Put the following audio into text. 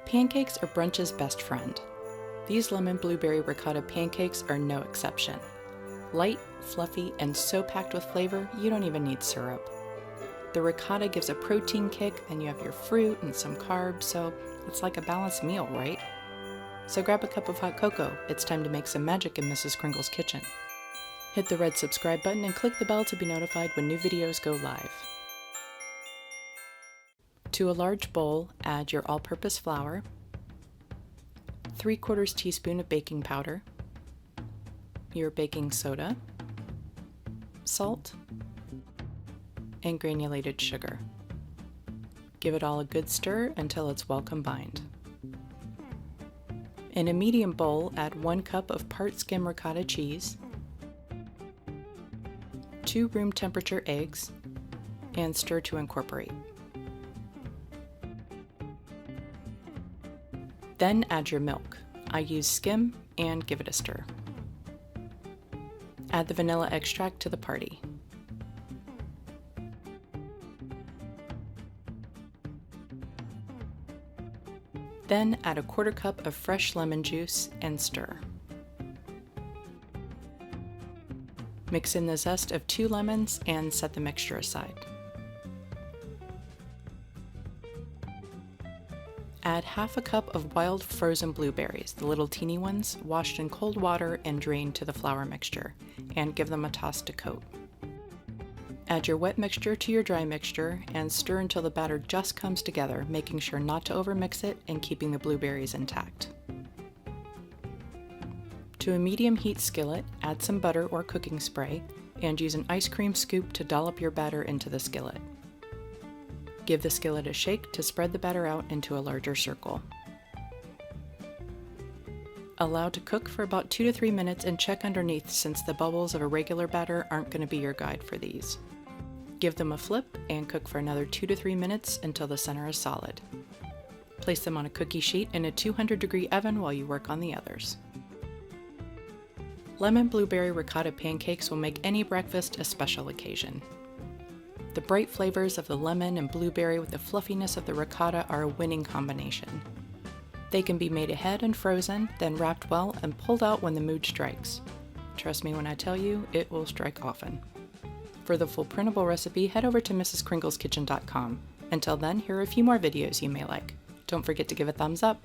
Pancakes are brunch's best friend. These lemon blueberry ricotta pancakes are no exception. Light, fluffy, and so packed with flavor, you don't even need syrup. The ricotta gives a protein kick, and you have your fruit and some carbs, so it's like a balanced meal, right? So grab a cup of hot cocoa. It's time to make some magic in Mrs. Kringle's kitchen. Hit the red subscribe button and click the bell to be notified when new videos go live. To a large bowl, add your all-purpose flour, 3/4 teaspoon of baking powder, your baking soda, salt, and granulated sugar. Give it all a good stir until it's well combined. In a medium bowl, add 1 cup of part skim ricotta cheese, 2 room temperature eggs, and stir to incorporate. Then add your milk. I use skim and give it a stir. Add the vanilla extract to the party. Then add a 1/4 cup of fresh lemon juice and stir. Mix in the zest of 2 lemons and set the mixture aside. Add 1/2 cup of wild frozen blueberries, the little teeny ones, washed in cold water and drained to the flour mixture, and give them a toss to coat. Add your wet mixture to your dry mixture and stir until the batter just comes together, making sure not to overmix it and keeping the blueberries intact. To a medium heat skillet, add some butter or cooking spray and use an ice cream scoop to dollop your batter into the skillet. Give the skillet a shake to spread the batter out into a larger circle. Allow to cook for about 2 to 3 minutes and check underneath, since the bubbles of a regular batter aren't going to be your guide for these. Give them a flip and cook for another 2 to 3 minutes until the center is solid. Place them on a cookie sheet in a 200-degree oven while you work on the others. Lemon blueberry ricotta pancakes will make any breakfast a special occasion. The bright flavors of the lemon and blueberry with the fluffiness of the ricotta are a winning combination. They can be made ahead and frozen, then wrapped well and pulled out when the mood strikes. Trust me when I tell you, it will strike often. For the full printable recipe, head over to mrskringleskitchen.com. Until then, here are a few more videos you may like. Don't forget to give a thumbs up.